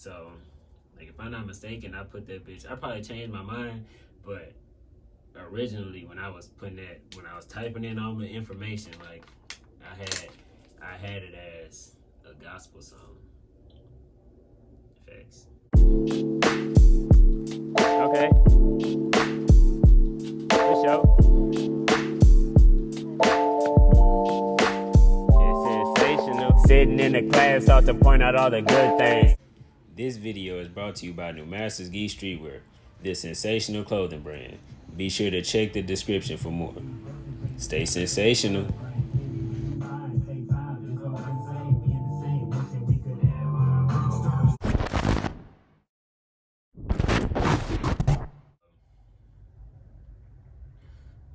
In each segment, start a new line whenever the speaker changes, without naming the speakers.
So, like, if I'm not mistaken, I put that bitch. I probably changed my mind, but originally when I was typing in all the information, like, I had it as a gospel song. Facts. Okay. For sure. It's sensational. Sitting in the class, start to point out all the good things. This video is brought to you by New Masters Geek Streetwear, this sensational clothing brand. Be sure to check the description for more. Stay sensational.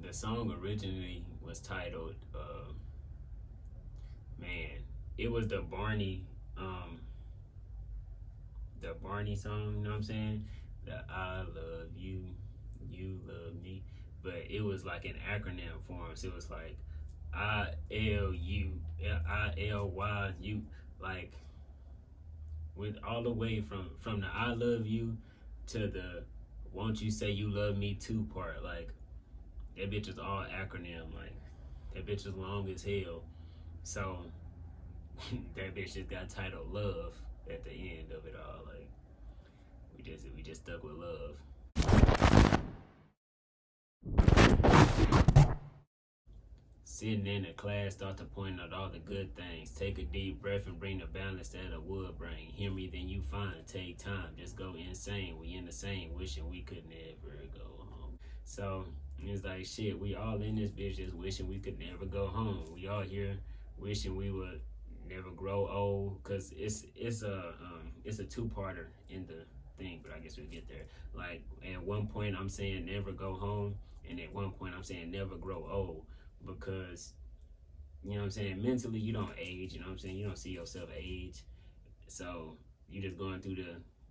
The song originally was titled, it was the Barney song, you know what I'm saying? The I love you, you love me. But it was like an acronym form. So it was like ILUILY, like with all the way from the I love you to the won't you say you love me too part. Like that bitch is all acronym. Like that bitch is long as hell. So that bitch just got titled Love at the end of it all. Like we just stuck with love. Sitting in the class, start to point out all the good things. Take a deep breath and bring the balance that a would bring. Hear me, then you find. Take time, just go insane. We in the same, wishing we could never go home. So it's like shit. We all in this bitch just wishing we could never go home. We all here wishing we would never grow old. Cause it's a two-parter in the thing, but I guess we'll get there. Like at one point I'm saying never go home, and at one point I'm saying never grow old. Because you know what I'm saying, mentally you don't age, you know what I'm saying, you don't see yourself age, so you just going through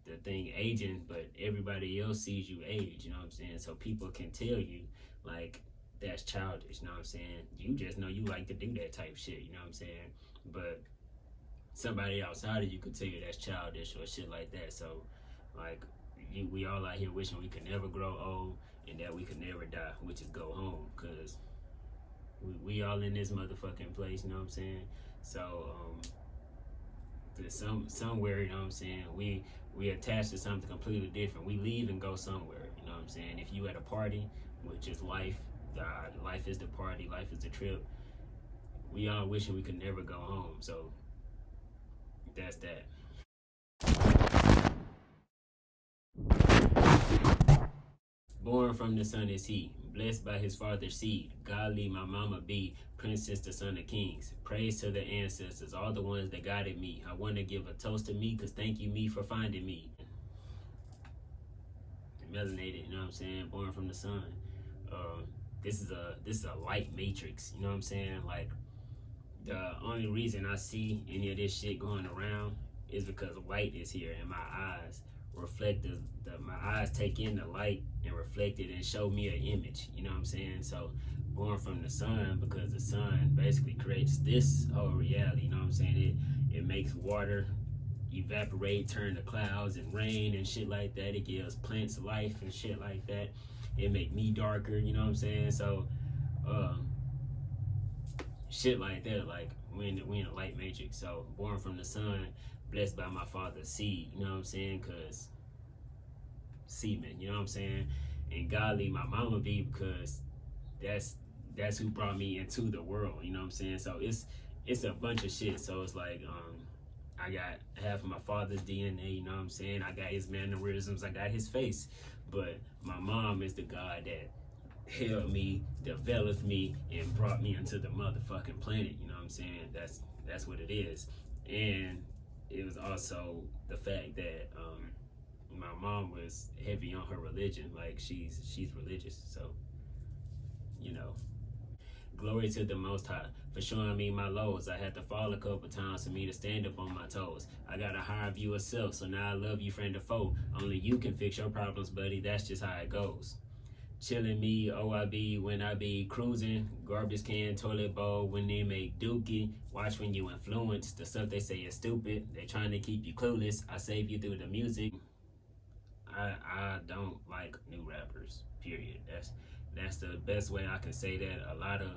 the thing aging, but everybody else sees you age, you know what I'm saying, so people can tell you like that's childish, you know what I'm saying, you just know you like to do that type shit, you know what I'm saying, but somebody outside of you could tell you that's childish or shit like that. So like we all out here wishing we could never grow old and that we could never die, which is go home, because we all in this motherfucking place, you know what I'm saying? So, somewhere, you know what I'm saying? We attach to something completely different. We leave and go somewhere, you know what I'm saying? If you at a party, which is life, life is the party, life is the trip. We all wishing we could never go home. So that's that. Born from the sun is he, blessed by his father's seed. Godly my mama be, princess the son of kings. Praise to the ancestors, all the ones that guided me. I want to give a toast to me, cause thank you me for finding me. Melanated, you know what I'm saying? Born from the sun. This is a light matrix, you know what I'm saying? Like the only reason I see any of this shit going around is because light is here and my eyes reflect my eyes take in the light and reflect it and show me an image, you know what I'm saying? So born from the sun, because the sun basically creates this whole reality, you know what I'm saying? It makes water evaporate, turn to clouds and rain and shit like that. It gives plants life and shit like that. It make me darker, you know what I'm saying? So shit like that, like we in a light matrix. So born from the sun, blessed by my father's seed, you know what I'm saying? Cause semen, you know what I'm saying? And godly my mama be, because that's who brought me into the world, you know what I'm saying? So it's a bunch of shit. So it's like I got half of my father's DNA, you know what I'm saying? I got his mannerisms, I got his face, but my mom is the God that held me, developed me, and brought me into the motherfucking planet, you know what I'm saying? That's what it is. And it was also the fact that my mom was heavy on her religion, like she's religious, so you know. Glory to the Most High for showing me my lows. I had to fall a couple times for me to stand up on my toes. I got a higher view of self, so now I love you friend or foe. Only you can fix your problems, buddy, that's just how it goes. Chillin' me, OIB when I be cruising. Garbage can, toilet bowl when they make dookie. Watch when you influence. The stuff they say is stupid. They trying to keep you clueless. I save you through the music. I don't like new rappers. Period. That's the best way I can say that. A lot of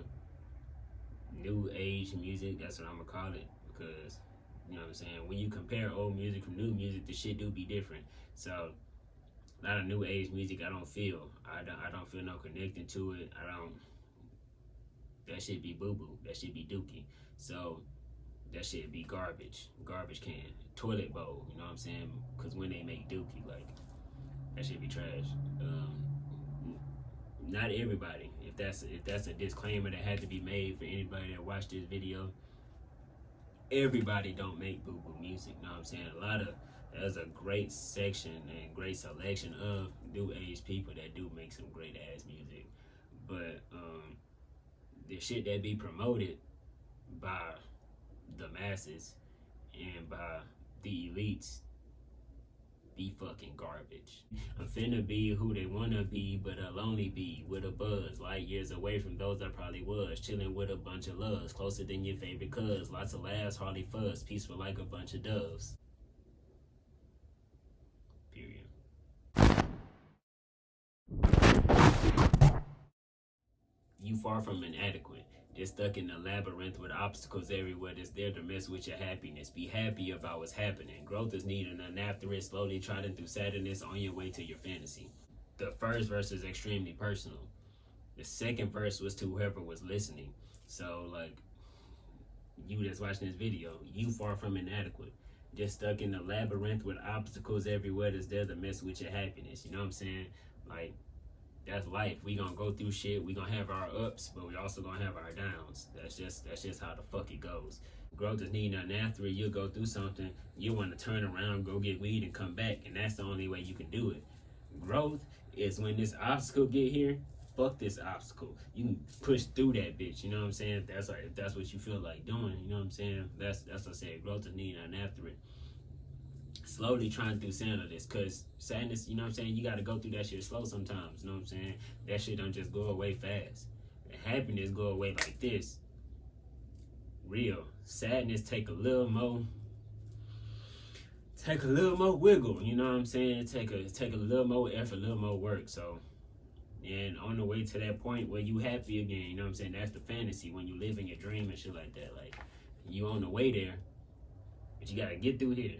new age music. That's what I'm gonna call it, because you know what I'm saying. When you compare old music from new music, the shit do be different. So a lot of new age music I don't feel. I don't feel no connecting to it. I don't. That shit be boo boo. That shit be dookie. So that shit be garbage. Garbage can. Toilet bowl. You know what I'm saying? Because when they make dookie, like, that shit be trash. Not everybody. If that's a disclaimer that had to be made for anybody that watched this video, everybody don't make boo boo music. You know what I'm saying? There's a great section and great selection of new age people that do make some great ass music. But the shit that be promoted by the masses and by the elites be fucking garbage. I'm finna be who they wanna be, but I'll only be with a buzz. Light years away from those I probably was. Chilling with a bunch of loves, closer than your favorite cuz. Lots of laughs, hardly fuzz, peaceful like a bunch of doves. Period. You far from inadequate. Just stuck in the labyrinth with obstacles everywhere that's there to mess with your happiness. Be happy about what's happening. Growth is needed, and after it, slowly trotting through sadness on your way to your fantasy. The first verse is extremely personal. The second verse was to whoever was listening. So, like, you that's watching this video, you far from inadequate. Just stuck in the labyrinth with obstacles everywhere that's there to mess with your happiness. You know what I'm saying? Like, that's life. We gonna go through shit. We gonna have our ups, but we also gonna have our downs. That's just how the fuck it goes. Growth is needing, and after it, you'll go through something. You want to turn around, go get weed, and come back, and that's the only way you can do it. Growth is when this obstacle get here. Fuck this obstacle. You can push through that bitch. You know what I'm saying? That's like, if that's what you feel like doing. You know what I'm saying? That's what I said. Growth is needed, and after it, slowly trying through sadness, because sadness, you know what I'm saying, you got to go through that shit slow sometimes. You know what I'm saying? That shit don't just go away fast. And happiness go away like this. Real. Sadness take a little more wiggle. You know what I'm saying? Take a little more effort, a little more work. So, and on the way to that point where you happy again, you know what I'm saying? That's the fantasy, when you live in your dream and shit like that. Like, you on the way there, but you got to get through here.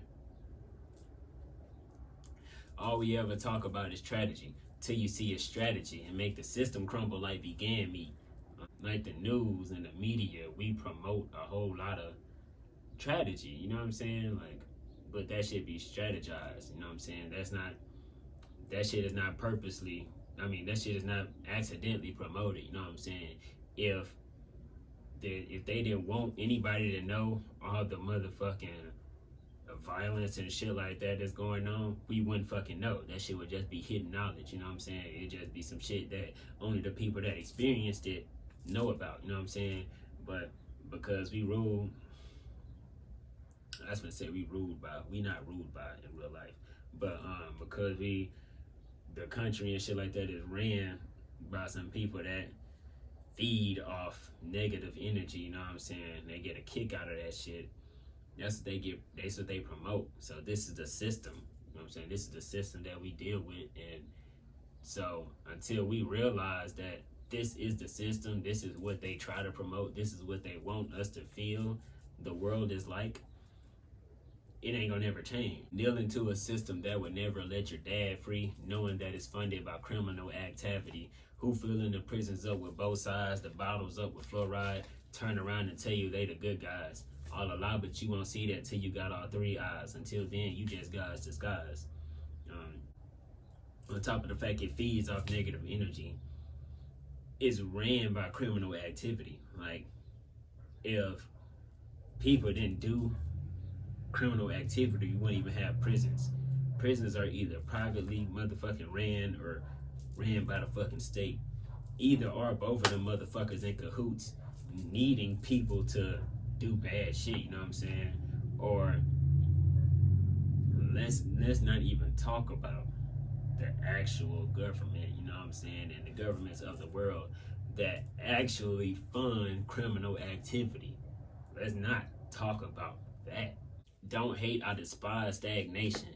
All we ever talk about is strategy, till you see a strategy and make the system crumble like vegan meat. Like the news and the media, we promote a whole lot of strategy, you know what I'm saying? Like, but that shit be strategized, you know what I'm saying? That shit is not purposely, that shit is not accidentally promoted, you know what I'm saying? If they didn't want anybody to know all the motherfucking violence and shit like that that's going on, we wouldn't fucking know. That shit would just be hidden knowledge, you know what I'm saying? It'd just be some shit that only the people that experienced it know about, you know what I'm saying? But because we rule, that's what I said, we not ruled by in real life. But because the country and shit like that is ran by some people that feed off negative energy, you know what I'm saying? They get a kick out of that shit. That's what they get. That's what they promote. So this is the system. You know what I'm saying? This is the system that we deal with. And so until we realize that this is the system, this is what they try to promote, this is what they want us to feel the world is like, it ain't gonna never change. Kneeling to a system that would never let your dad free, knowing that it's funded by criminal activity. Who filling the prisons up with both sides, the bottles up with fluoride, turn around and tell you they the good guys. All a lie, but you won't see that till you got all three eyes. Until then, you just God's disguise. On top of the fact it feeds off negative energy, it's ran by criminal activity. Like, if people didn't do criminal activity, you wouldn't even have prisons. Prisons are either privately motherfucking ran or ran by the fucking state. Either or both of them motherfuckers in cahoots, needing people to do bad shit, you know what I'm saying? Or let's not even talk about the actual government, you know what I'm saying, and the governments of the world that actually fund criminal activity. Let's not talk about that. Don't hate, I despise stagnation.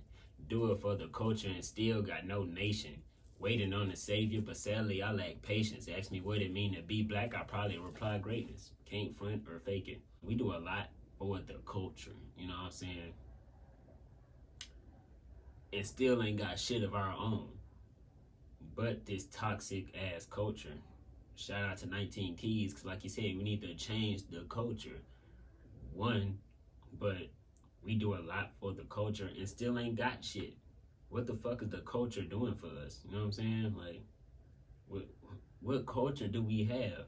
Do it for the culture and still got no nation. Waiting on the savior, but sadly I lack patience. Ask me what it mean to be black, I probably reply greatness. Can't front or fake it. We do a lot for the culture, you know what I'm saying? And still ain't got shit of our own. But this toxic ass culture. Shout out to 19 Keys, because like you said, we need to change the culture. One, but we do a lot for the culture and still ain't got shit. What the fuck is the culture doing for us? You know what I'm saying? Like, what culture do we have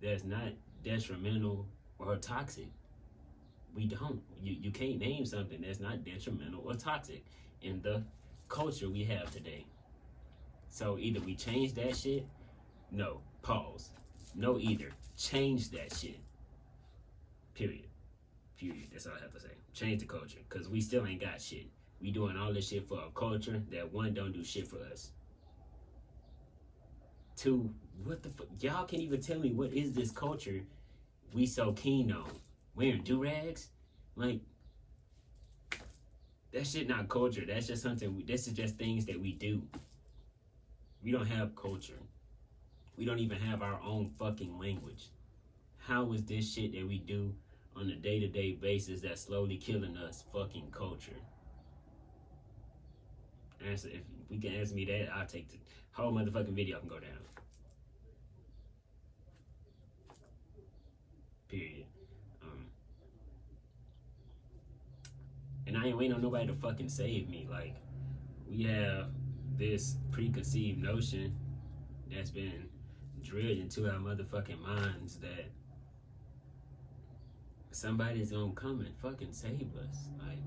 that's not detrimental or toxic? We don't. You can't name something that's not detrimental or toxic in the culture we have today. So either we change that shit, no, pause. No either. Change that shit. Period. That's all I have to say. Change the culture, because we still ain't got shit. We doing all this shit for a culture that, one, don't do shit for us. Two, what the fuck? Y'all can't even tell me what is this culture we so keen on. Wearing do-rags? Like, that shit not culture. That's just something, this is just things that we do. We don't have culture. We don't even have our own fucking language. How is this shit that we do on a day-to-day basis that's slowly killing us fucking culture? Answer, if we can answer me that, I'll take the whole motherfucking video can go down. Period. And I ain't waiting on nobody to fucking save me. Like, we have this preconceived notion that's been drilled into our motherfucking minds that somebody's gonna come and fucking save us. Like,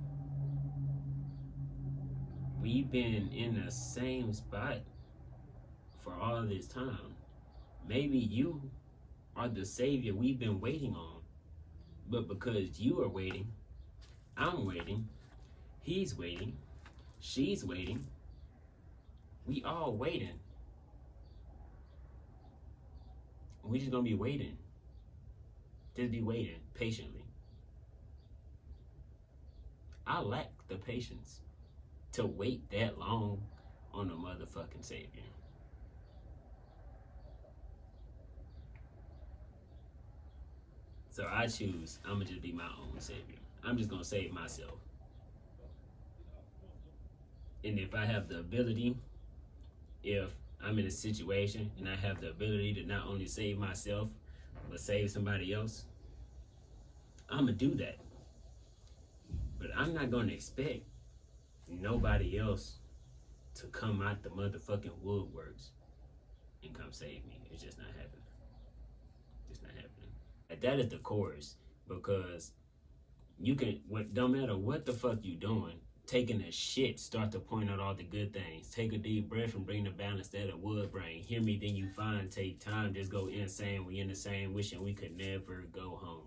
we've been in the same spot for all this time. Maybe you are the savior we've been waiting on. But because you are waiting, I'm waiting, he's waiting, she's waiting, we all waiting. We just gonna be waiting. Just be waiting patiently. I lack the patience to wait that long on a motherfucking savior. So I choose, I'ma just be my own savior. I'm just gonna save myself. And if I have the ability, if I'm in a situation and I have the ability to not only save myself, but save somebody else, I'ma do that. But I'm not gonna expect nobody else to come out the motherfucking woodworks and come save me. It's just not happening. It's not happening. And that is the chorus, because you can, don't matter what the fuck you doing, taking a shit, start to point out all the good things. Take a deep breath and bring the balance that it would bring. Hear me, then you find, take time, just go insane. We in the same, wishing we could never go home.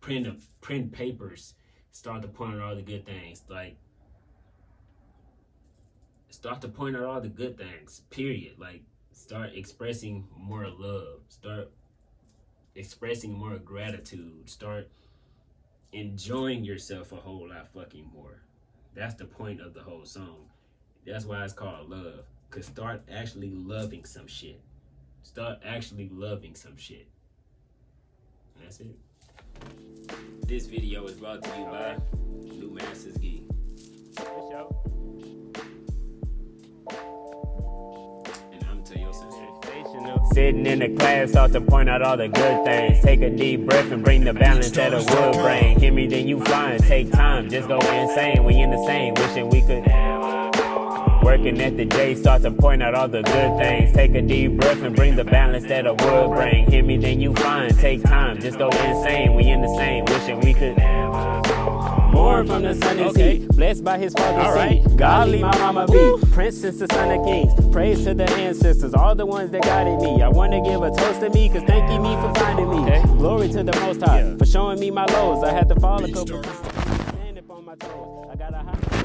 Print papers, start to point out all the good things. Like, start to point out all the good things, period. Like, start expressing more love. Start expressing more gratitude. Start enjoying yourself a whole lot fucking more. That's the point of the whole song. That's why it's called love. Cause start actually loving some shit. Start actually loving some shit. And that's it. This video is brought to you by New Masters Geek. And I'm Teo Sensei. Sitting in the class, start to point out all the good things. Take a deep breath and bring the balance that a would bring. Hear me, then you find, take time, just go insane. We in the same, wishing we could. Working at the J, start to point out all the good things. Take a deep breath and bring the balance that a would bring. Hear me, then you find, take time, just go insane. We in the same, wishing we could. Born from the sun and sea, blessed by his father's seed. Godly my mama be, prince since the son of kings. Praise to the ancestors, all the ones that guided me. I want to give a toast to me, cause thank you me for finding me. Glory to the Most High, for showing me my lows. I had to fall a couple times, stand up on my toes. I got a high